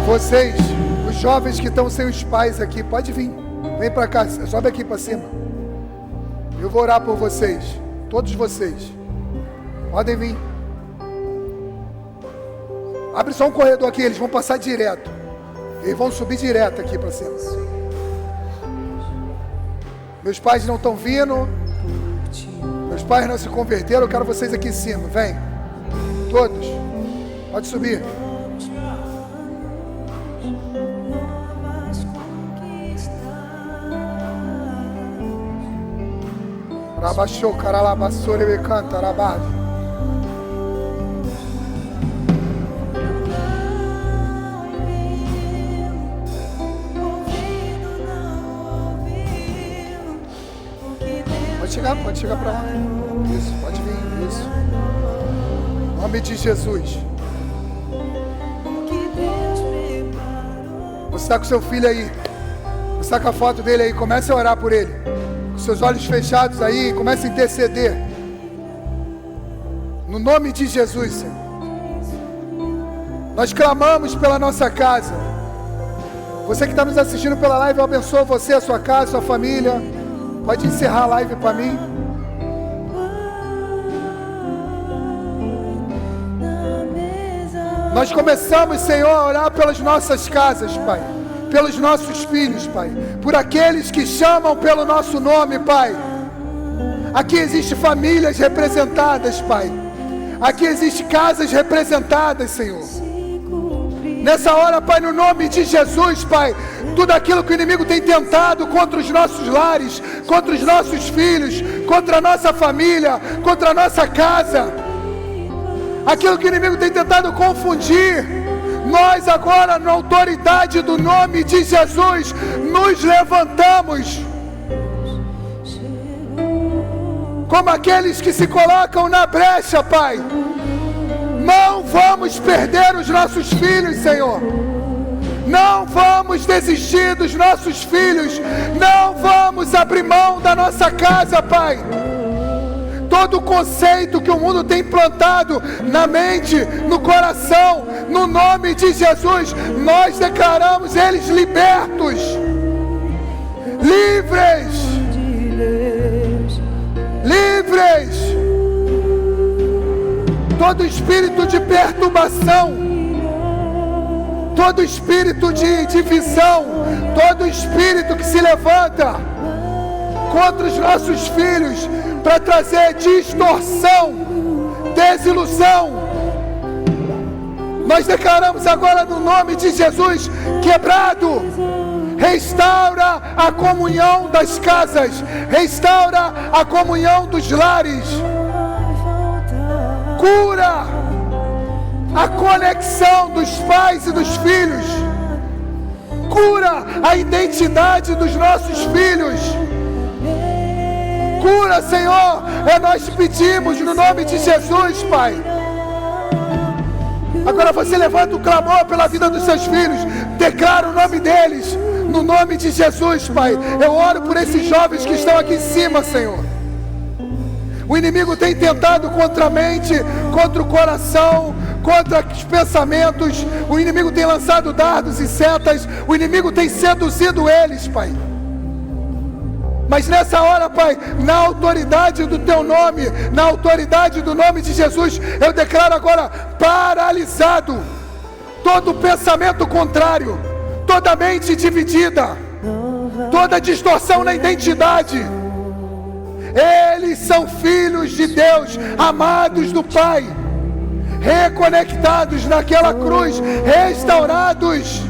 Speaker 1: Vocês, os jovens que estão sem os pais aqui, pode vir. Vem para cá, sobe aqui para cima. Eu vou orar por vocês. Todos vocês. Podem vir. Abre só um corredor aqui, eles vão passar direto. Eles vão subir direto aqui para cima. Meus pais não estão vindo. Meus pais não se converteram. Eu quero vocês aqui em cima. Vem. Todos. Pode subir. Rabaixou, caralabassore, me canta, rabaixo. Pode chegar para lá. Isso, pode vir, isso. Em nome de Jesus. Você está com seu filho aí. Você está com a foto dele aí. Comece a orar por ele. Com seus olhos fechados aí. Comece a interceder. No nome de Jesus, Senhor. Nós clamamos pela nossa casa. Você que está nos assistindo pela live, eu abençoo você, a sua casa, a sua família. Pode encerrar a live para mim. Nós começamos, Senhor, a orar pelas nossas casas, Pai. pelos nossos filhos, Pai, por aqueles que chamam pelo nosso nome, Pai. Aqui existem famílias representadas, Pai. Aqui existem casas representadas, Senhor. Nessa hora, Pai, no nome de Jesus, Pai, tudo aquilo que o inimigo tem tentado contra os nossos lares, contra os nossos filhos, contra a nossa família, contra a nossa casa, aquilo que o inimigo tem tentado confundir, nós agora, na autoridade do nome de Jesus, nos levantamos como aqueles que se colocam na brecha, Pai. Não vamos perder os nossos filhos, Senhor. Não vamos desistir dos nossos filhos. Não vamos abrir mão da nossa casa, Pai. Todo o conceito que o mundo tem implantado na mente, no coração, no nome de Jesus, nós declaramos eles libertos, livres, livres. Todo espírito de perturbação, todo espírito de divisão, todo espírito que se levanta contra os nossos filhos para trazer distorção, desilusão, nós declaramos agora no nome de Jesus, quebrado. Restaura a comunhão das casas, restaura a comunhão dos lares, cura a conexão dos pais e dos filhos, cura a identidade dos nossos filhos, cura, Senhor, nós pedimos no nome de Jesus, Pai. Agora você levanta o clamor pela vida dos seus filhos, declara o nome deles, no nome de Jesus, Pai. Eu oro por esses jovens que estão aqui em cima, Senhor. O inimigo tem tentado contra a mente, contra o coração, contra os pensamentos. O inimigo tem lançado dardos e setas. O inimigo tem seduzido eles, Pai. Mas nessa hora, Pai, na autoridade do Teu nome, na autoridade do nome de Jesus, eu declaro agora paralisado todo pensamento contrário, toda mente dividida, toda distorção na identidade. Eles são filhos de Deus, amados do Pai, reconectados naquela cruz, restaurados,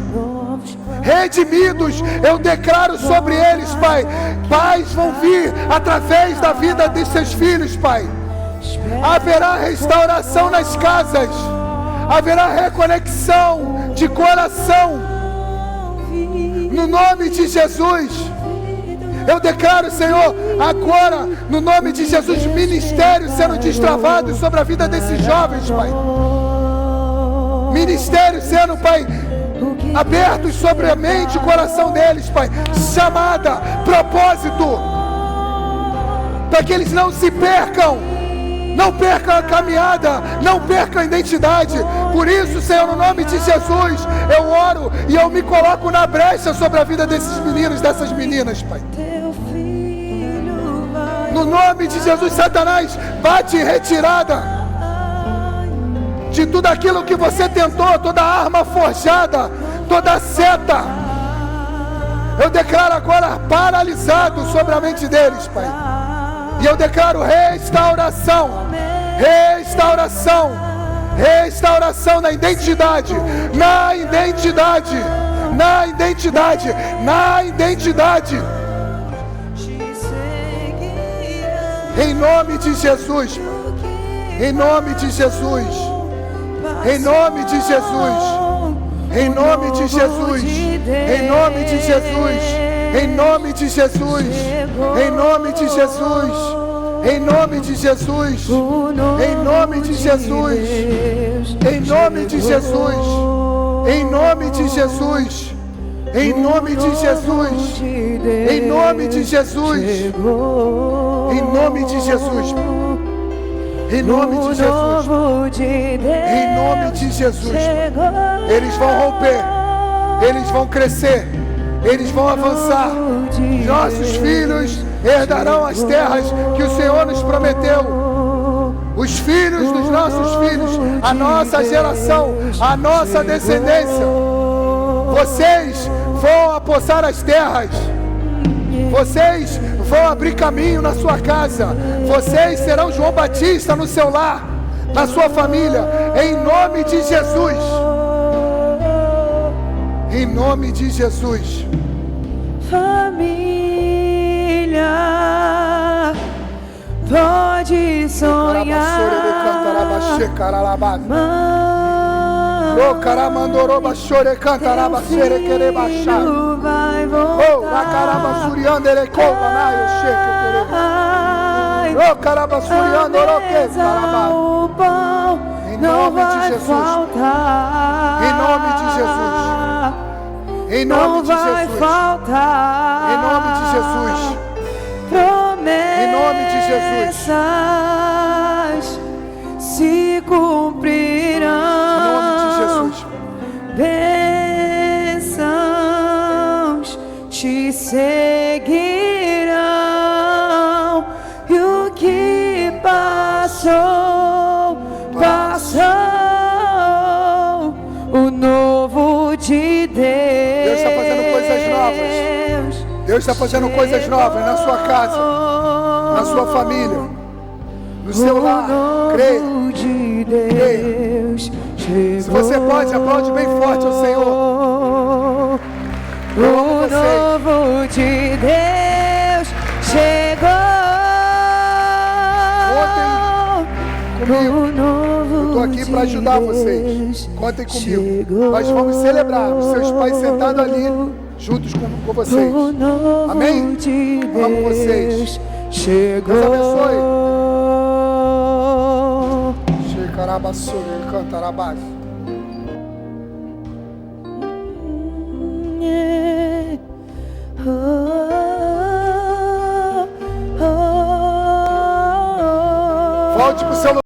Speaker 1: redimidos. Eu declaro sobre eles, Pai, paz vão vir através da vida de seus filhos, Pai. Haverá restauração nas casas, haverá reconexão de coração, no nome de Jesus. Eu declaro, Senhor, agora, no nome de Jesus, ministérios sendo destravados sobre a vida desses jovens, Pai. Ministérios sendo, Pai, abertos sobre a mente e o coração deles, Pai. Chamada, propósito, para que eles não se percam, não percam a caminhada, não percam a identidade. Por isso, Senhor, no nome de Jesus, eu oro e eu me coloco na brecha sobre a vida desses meninos, dessas meninas, Pai. No nome de Jesus, Satanás, bate em retirada de tudo aquilo que você tentou, toda arma forjada, toda seta. Eu declaro agora paralisado sobre a mente deles, Pai. E eu declaro restauração, restauração, restauração na identidade, na identidade, na identidade, na identidade. Em nome de Jesus, em nome de Jesus, em nome de Jesus, em nome de Jesus, em nome de Jesus, em nome de Jesus, em nome de Jesus, em nome de Jesus, em nome de Jesus, em nome de Jesus, em nome de Jesus, em nome de Jesus, em nome de Jesus, em nome de Jesus, em nome de Jesus, em nome de Jesus. Eles vão romper, eles vão crescer, eles vão avançar. Nossos filhos herdarão as terras que o Senhor nos prometeu. Os filhos dos nossos filhos, a nossa geração, a nossa descendência. Vocês vão apossar as terras. Vocês vão abrir caminho na sua casa. Vocês serão João Batista no seu lar, na sua família, em nome de Jesus. Em nome de Jesus.
Speaker 2: Família, pode sonhar.
Speaker 1: O caramandoroba chore cantaraba sere querer baixar. Oh, na caraba suriando ele cova na eu cheque tere. Oh, caraba suriando roque caraba. Em nome de Jesus. Em nome de Jesus. Em nome de Jesus. Em nome de Jesus. Em nome de Jesus.
Speaker 2: Se cumprirão. Bênçãos te seguirão, e o que passou, passou. O novo de Deus.
Speaker 1: Deus está fazendo coisas novas. Deus está fazendo coisas novas na sua casa, na sua família, no seu lar. Creia. Se você pode, aplaude bem forte ao Senhor. Eu amo vocês.
Speaker 2: O novo de Deus chegou.
Speaker 1: Contem comigo. Eu estou aqui para ajudar vocês. Contem comigo. Nós vamos celebrar os seus pais sentados ali, juntos com vocês. Amém? Amo vocês. Deus abençoe. Carabassuri, cantarabás. Volte para o seu lugar.